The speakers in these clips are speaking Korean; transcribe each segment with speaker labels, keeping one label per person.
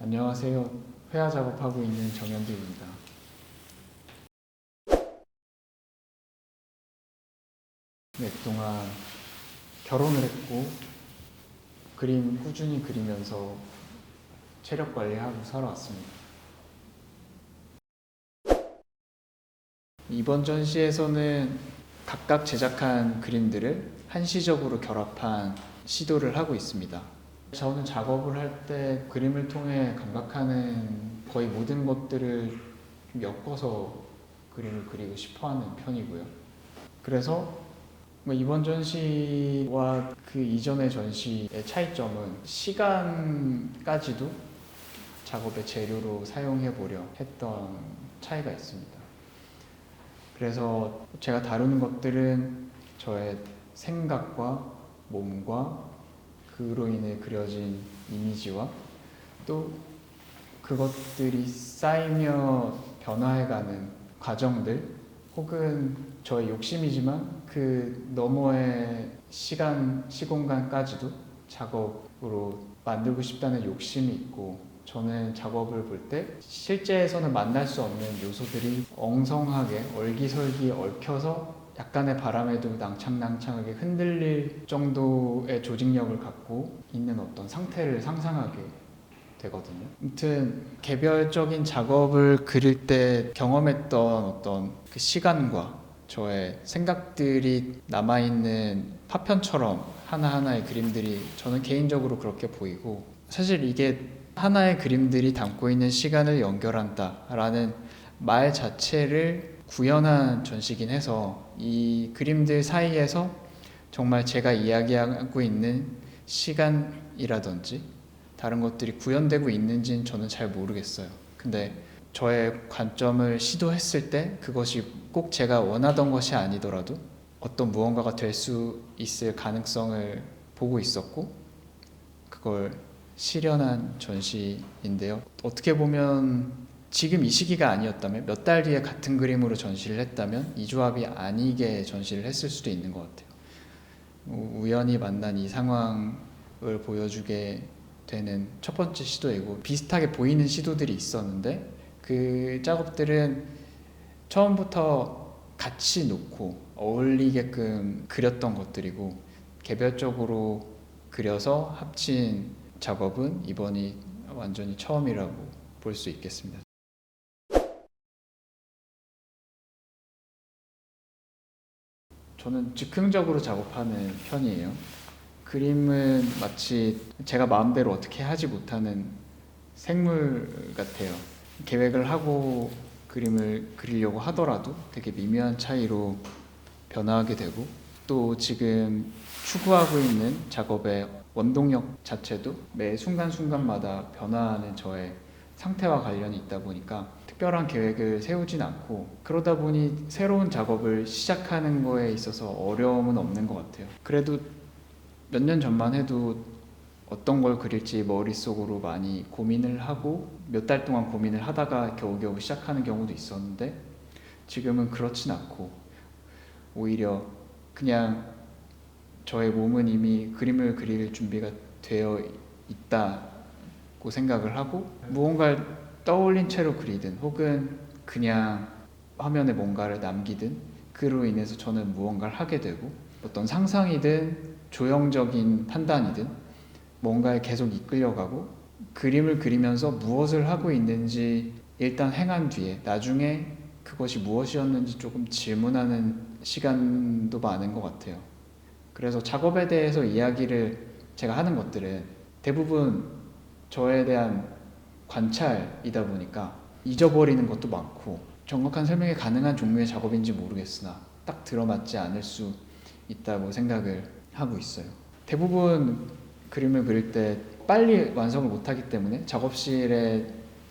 Speaker 1: 안녕하세요. 회화 작업하고 있는 정현빈입니다. 네, 그동안 결혼을 했고 그림 꾸준히 그리면서 체력 관리하고 살아왔습니다. 이번 전시에서는 각각 제작한 그림들을 한시적으로 결합한 시도를 하고 있습니다. 저는 작업을 할 때 그림을 통해 감각하는 거의 모든 것들을 좀 엮어서 그림을 그리고 싶어하는 편이고요. 그래서 이번 전시와 그 이전의 전시의 차이점은 시간까지도 작업의 재료로 사용해 보려 했던 차이가 있습니다. 그래서 제가 다루는 것들은 저의 생각과 몸과 그로 인해 그려진 이미지와 또 그것들이 쌓이며 변화해가는 과정들 혹은 저의 욕심이지만 그 너머의 시공간까지도 작업으로 만들고 싶다는 욕심이 있고, 저는 작업을 볼 때 실제에서는 만날 수 없는 요소들이 엉성하게 얼기설기 얽혀서 약간의 바람에도 낭창낭창하게 흔들릴 정도의 조직력을 갖고 있는 어떤 상태를 상상하게 되거든요. 아무튼 개별적인 작업을 그릴 때 경험했던 어떤 그 시간과 저의 생각들이 남아있는 파편처럼 하나하나의 그림들이 저는 개인적으로 그렇게 보이고, 사실 이게 하나의 그림들이 담고 있는 시간을 연결한다라는 말 자체를 구현한 전시긴 해서 이 그림들 사이에서 정말 제가 이야기하고 있는 시간이라든지 다른 것들이 구현되고 있는지는 저는 잘 모르겠어요. 근데 저의 관점을 시도했을 때 그것이 꼭 제가 원하던 것이 아니더라도 어떤 무언가가 될 수 있을 가능성을 보고 있었고, 그걸 실현한 전시인데요. 어떻게 보면 지금 이 시기가 아니었다면, 몇 달 뒤에 같은 그림으로 전시를 했다면 이 조합이 아니게 전시를 했을 수도 있는 것 같아요. 우연히 만난 이 상황을 보여주게 되는 첫 번째 시도이고, 비슷하게 보이는 시도들이 있었는데 그 작업들은 처음부터 같이 놓고 어울리게끔 그렸던 것들이고, 개별적으로 그려서 합친 작업은 이번이 완전히 처음이라고 볼 수 있겠습니다. 저는 즉흥적으로 작업하는 편이에요. 그림은 마치 제가 마음대로 어떻게 하지 못하는 생물 같아요. 계획을 하고 그림을 그리려고 하더라도 되게 미묘한 차이로 변화하게 되고, 또 지금 추구하고 있는 작업의 원동력 자체도 매 순간순간마다 변화하는 저의 상태와 관련이 있다 보니까 특별한 계획을 세우진 않고, 그러다 보니 새로운 작업을 시작하는 거에 있어서 어려움은 없는 것 같아요. 그래도 몇 년 전만 해도 어떤 걸 그릴지 머릿속으로 많이 고민을 하고 몇 달 동안 고민을 하다가 겨우겨우 시작하는 경우도 있었는데, 지금은 그렇진 않고 오히려 그냥 저의 몸은 이미 그림을 그릴 준비가 되어 있다고 생각을 하고, 무언가를 떠올린 채로 그리든 혹은 그냥 화면에 뭔가를 남기든 그로 인해서 저는 무언가를 하게 되고, 어떤 상상이든 조형적인 판단이든 뭔가에 계속 이끌려가고, 그림을 그리면서 무엇을 하고 있는지 일단 행한 뒤에 나중에 그것이 무엇이었는지 조금 질문하는 시간도 많은 것 같아요. 그래서 작업에 대해서 이야기를 제가 하는 것들은 대부분 저에 대한 관찰이다 보니까 잊어버리는 것도 많고, 정확한 설명이 가능한 종류의 작업인지 모르겠으나 딱 들어맞지 않을 수 있다고 생각을 하고 있어요. 대부분 그림을 그릴 때 빨리 완성을 못하기 때문에 작업실에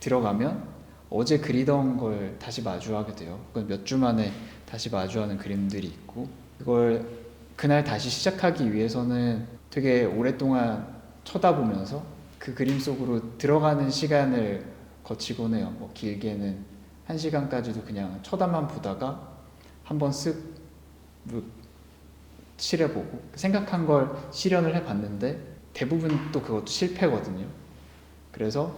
Speaker 1: 들어가면 어제 그리던 걸 다시 마주하게 돼요. 몇 주 만에 다시 마주하는 그림들이 있고, 그걸 그날 다시 시작하기 위해서는 되게 오랫동안 쳐다보면서 그 그림 속으로 들어가는 시간을 거치곤 해요. 길게는 1시간까지도 그냥 쳐다만 보다가 한번 쓱 칠해보고 생각한 걸 실현을 해봤는데 대부분 또 그것도 실패거든요. 그래서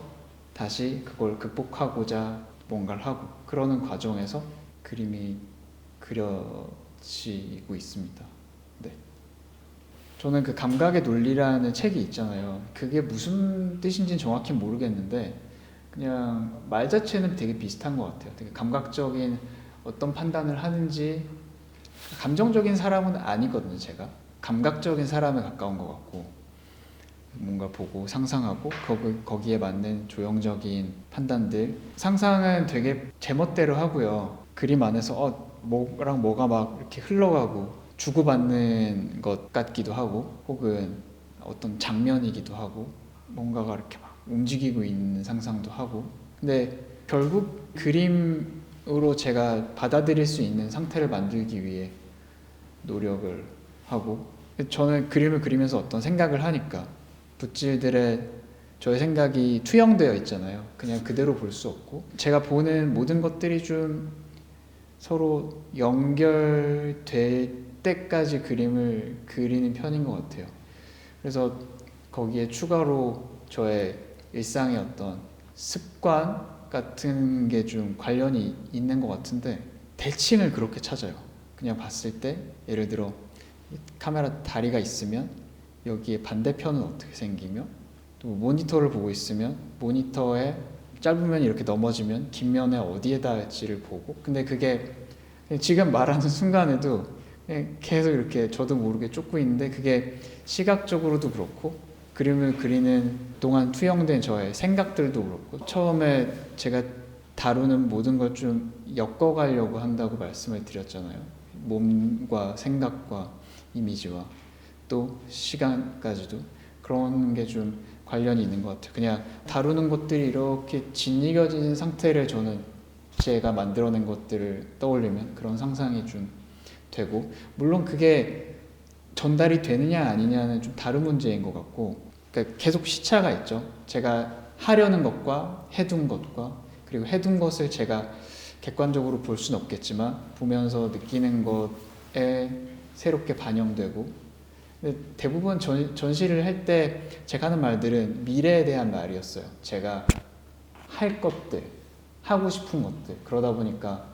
Speaker 1: 다시 그걸 극복하고자 뭔가를 하고 그러는 과정에서 그림이 그려지고 있습니다. 네. 저는 그 감각의 논리라는 책이 있잖아요. 그게 무슨 뜻인지는 정확히 모르겠는데 그냥 말 자체는 되게 비슷한 것 같아요. 되게 감각적인 어떤 판단을 하는지 감정적인 사람은 아니거든요. 제가 감각적인 사람에 가까운 것 같고 뭔가 보고 상상하고 거기에 맞는 조형적인 판단들 상상은 되게 제멋대로 하고요. 그림 안에서 뭐랑 뭐가 막 이렇게 흘러가고 주고받는 것 같기도 하고 혹은 어떤 장면이기도 하고 뭔가가 이렇게 막 움직이고 있는 상상도 하고 근데 결국 그림으로 제가 받아들일 수 있는 상태를 만들기 위해 노력을 하고 저는 그림을 그리면서 어떤 생각을 하니까 붓질들의 저의 생각이 투영되어 있잖아요. 그냥 그대로 볼 수 없고 제가 보는 모든 것들이 좀 서로 연결될 때까지 그림을 그리는 편인 것 같아요. 그래서 거기에 추가로 저의 일상의 어떤 습관 같은 게 좀 관련이 있는 것 같은데 대칭을 그렇게 찾아요. 그냥 봤을 때 예를 들어 카메라 다리가 있으면 여기에 반대편은 어떻게 생기며 또 모니터를 보고 있으면 모니터에 짧으면 이렇게 넘어지면 긴 면에 어디에 닿을지를 보고 근데 그게 지금 말하는 순간에도 계속 이렇게 저도 모르게 쫓고 있는데 그게 시각적으로도 그렇고 그림을 그리는 동안 투영된 저의 생각들도 그렇고 처음에 제가 다루는 모든 걸 좀 엮어가려고 한다고 말씀을 드렸잖아요. 몸과 생각과 이미지와 또 시간까지도 그런 게 좀 관련이 있는 것 같아요. 그냥 다루는 것들이 이렇게 짓이겨진 상태를 저는 제가 만들어낸 것들을 떠올리면 그런 상상이 좀 되고 물론 그게 전달이 되느냐 아니냐는 좀 다른 문제인 것 같고 그러니까 계속 시차가 있죠. 제가 하려는 것과 해둔 것과 그리고 해둔 것을 제가 객관적으로 볼 수는 없겠지만 보면서 느끼는 것에 새롭게 반영되고 근데 대부분 전시를 할 때 제가 하는 말들은 미래에 대한 말이었어요. 제가 할 것들, 하고 싶은 것들 그러다 보니까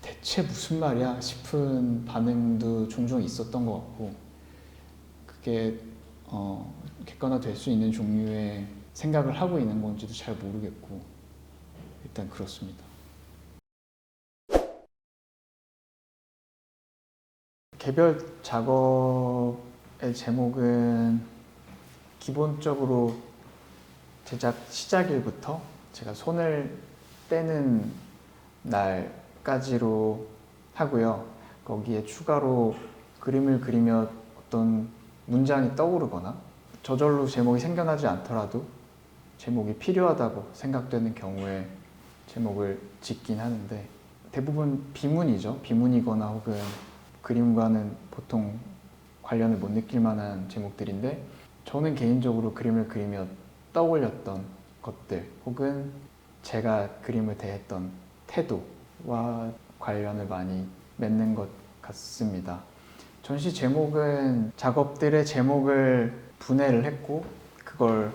Speaker 1: 대체 무슨 말이야 싶은 반응도 종종 있었던 것 같고 그게 객관화될 수 있는 종류의 생각을 하고 있는 건지도 잘 모르겠고 일단 그렇습니다. 개별 작업의 제목은 기본적으로 제작 시작일부터 제가 손을 떼는 날까지로 하고요. 거기에 추가로 그림을 그리며 어떤 문장이 떠오르거나 저절로 제목이 생겨나지 않더라도 제목이 필요하다고 생각되는 경우에 제목을 짓긴 하는데 대부분 비문이죠. 비문이거나 혹은 그림과는 보통 관련을 못 느낄 만한 제목들인데 저는 개인적으로 그림을 그리며 떠올렸던 것들 혹은 제가 그림을 대했던 태도와 관련을 많이 맺는 것 같습니다. 전시 제목은 작업들의 제목을 분해를 했고 그걸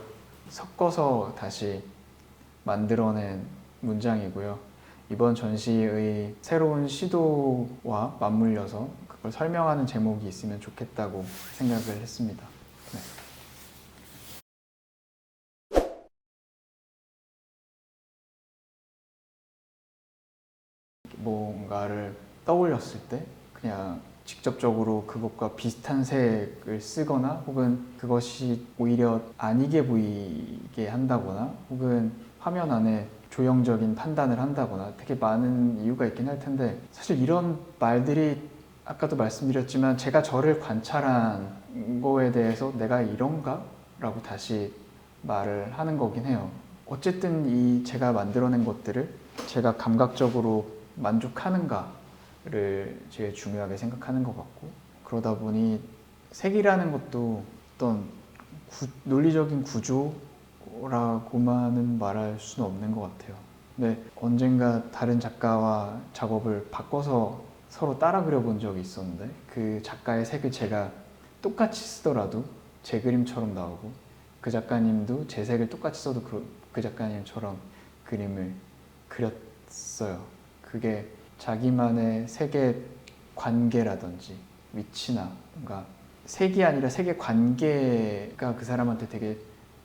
Speaker 1: 섞어서 다시 만들어낸 문장이고요. 이번 전시의 새로운 시도와 맞물려서 그걸 설명하는 제목이 있으면 좋겠다고 생각을 했습니다. 네. 뭔가를 떠올렸을 때 그냥 직접적으로 그것과 비슷한 색을 쓰거나 혹은 그것이 오히려 아니게 보이게 한다거나 혹은 화면 안에 조형적인 판단을 한다거나 되게 많은 이유가 있긴 할 텐데 사실 이런 말들이 아까도 말씀드렸지만 제가 저를 관찰한 거에 대해서 내가 이런가? 라고 다시 말을 하는 거긴 해요. 어쨌든 이 제가 만들어낸 것들을 제가 감각적으로 만족하는가를 제일 중요하게 생각하는 것 같고 그러다 보니 색이라는 것도 어떤 논리적인 구조라고만은 말할 수는 없는 것 같아요. 근데 언젠가 다른 작가와 작업을 바꿔서 서로 따라 그려본 적이 있었는데 그 작가의 색을 제가 똑같이 쓰더라도 제 그림처럼 나오고 그 작가님도 제 색을 똑같이 써도 그 작가님처럼 그림을 그렸어요. 그게 자기만의 세계 관계라든지 위치나 뭔가 색이 아니라 세계 관계가 그 사람한테 되게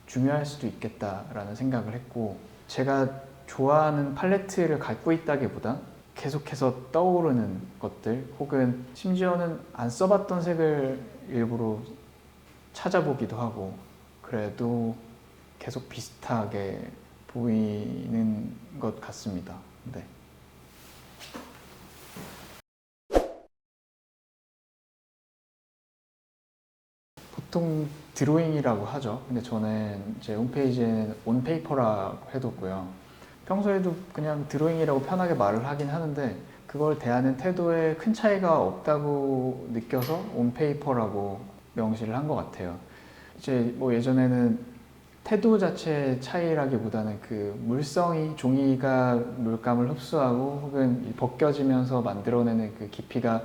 Speaker 1: 중요할 수도 있겠다라는 생각을 했고, 제가 좋아하는 팔레트를 갖고 있다기보다 계속해서 떠오르는 것들, 혹은 심지어는 안 써봤던 색을 일부러 찾아보기도 하고, 그래도 계속 비슷하게 보이는 것 같습니다. 네. 보통 드로잉이라고 하죠. 근데 저는 제 홈페이지에는 온페이퍼라고 해뒀고요. 평소에도 그냥 드로잉이라고 편하게 말을 하긴 하는데, 그걸 대하는 태도에 큰 차이가 없다고 느껴서 온페이퍼라고 명시를 한 것 같아요. 이제 뭐 예전에는 태도 자체의 차이라기보다는 그 물성이, 종이가 물감을 흡수하고 혹은 벗겨지면서 만들어내는 그 깊이가,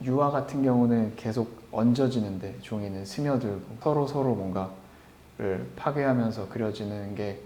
Speaker 1: 유화 같은 경우는 계속 얹어지는데 종이는 스며들고 서로 뭔가를 파괴하면서 그려지는 게,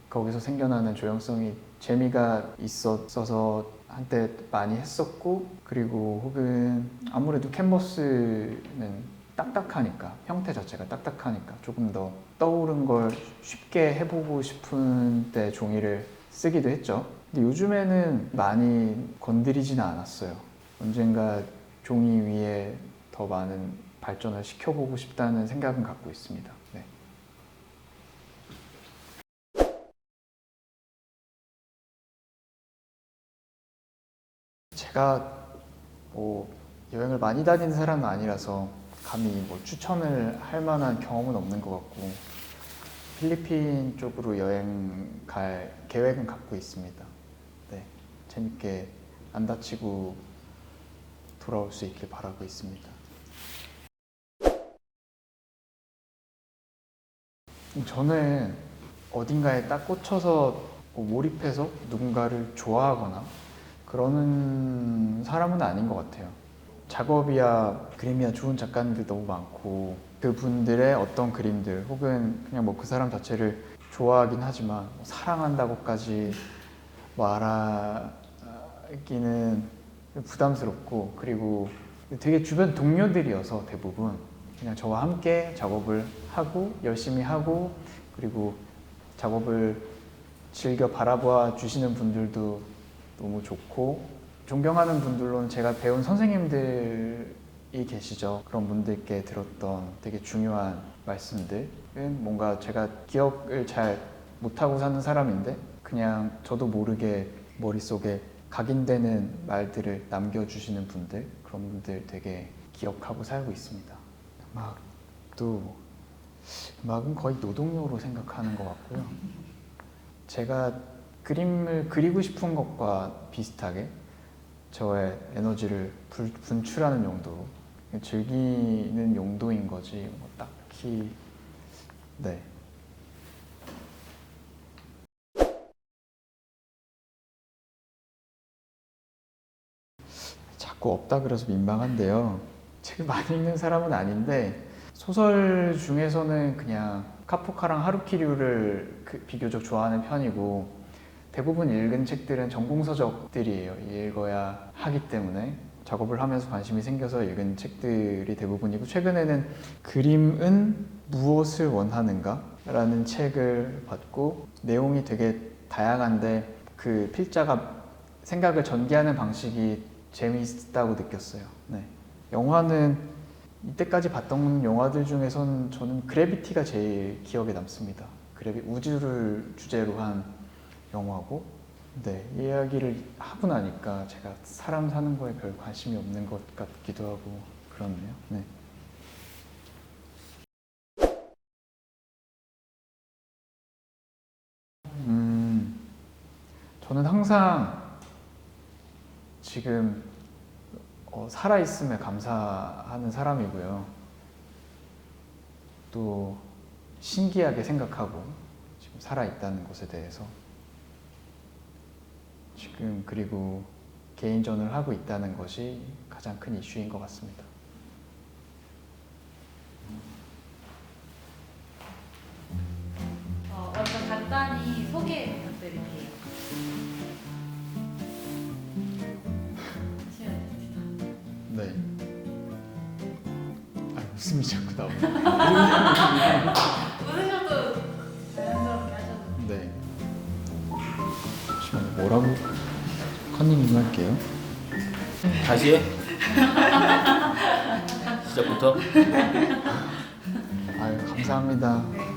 Speaker 1: 거기서 생겨나는 조형성이 재미가 있어서 한때 많이 했었고, 그리고 혹은 아무래도 캔버스는 딱딱하니까, 형태 자체가 딱딱하니까 조금 더 떠오른 걸 쉽게 해보고 싶은 때 종이를 쓰기도 했죠. 근데 요즘에는 많이 건드리지는 않았어요. 언젠가 종이 위에 더 많은 발전을 시켜보고 싶다는 생각은 갖고 있습니다. 네. 제가 뭐 여행을 많이 다니는 사람은 아니라서 감히 뭐 추천을 할 만한 경험은 없는 것 같고, 필리핀 쪽으로 여행 갈 계획은 갖고 있습니다. 네, 재밌게 안 다치고 돌아올 수 있길 바라고 있습니다. 저는 어딘가에 딱 꽂혀서 몰입해서 누군가를 좋아하거나 그러는 사람은 아닌 것 같아요. 작업이야 그림이야 좋은 작가님들 너무 많고, 그분들의 어떤 그림들 혹은 그냥 뭐 그 사람 자체를 좋아하긴 하지만 뭐 사랑한다고까지 말하기는 부담스럽고, 그리고 되게 주변 동료들이어서 대부분 그냥 저와 함께 작업을 하고 열심히 하고, 그리고 작업을 즐겨 바라봐 주시는 분들도 너무 좋고, 존경하는 분들로는 제가 배운 선생님들이 계시죠. 그런 분들께 들었던 되게 중요한 말씀들은, 뭔가 제가 기억을 잘 못하고 사는 사람인데 그냥 저도 모르게 머릿속에 각인되는 말들을 남겨주시는 분들, 그런 분들 되게 기억하고 살고 있습니다. 음악은 거의 노동요로 생각하는 것 같고요. 제가 그림을 그리고 싶은 것과 비슷하게 저의 에너지를 분출하는 용도, 즐기는 용도인 거지 뭐 딱히. 네. 자꾸 없다 그래서 민망한데요. 책을 많이 읽는 사람은 아닌데, 소설 중에서는 그냥 카프카랑 하루키류를 비교적 좋아하는 편이고, 대부분 읽은 책들은 전공서적들이에요. 읽어야 하기 때문에 작업을 하면서 관심이 생겨서 읽은 책들이 대부분이고, 최근에는 그림은 무엇을 원하는가? 라는 책을 봤고, 내용이 되게 다양한데 그 필자가 생각을 전개하는 방식이 재미있다고 느꼈어요. 네. 영화는 이때까지 봤던 영화들 중에선 저는 그래비티가 제일 기억에 남습니다. 우주를 주제로 한 영화고, 네, 이야기를 하고 나니까 제가 사람 사는 거에 별 관심이 없는 것 같기도 하고 그렇네요. 네. 저는 항상 지금 살아있음에 감사하는 사람이고요. 또 신기하게 생각하고, 지금 살아있다는 것에 대해서 지금, 그리고 개인전을 하고 있다는 것이 가장 큰 이슈인 것 같습니다.
Speaker 2: 어떤 소개 부탁드릴게요.
Speaker 1: 네. 아, 웃음이 자꾸 나오네.
Speaker 2: 웃으셔도 자연스럽게 하셔도.
Speaker 1: 네. 잠시만요. 뭐라고 컨닝 좀 할게요.
Speaker 3: 다시 해. 시작부터.
Speaker 1: 아유, 감사합니다.
Speaker 2: 네.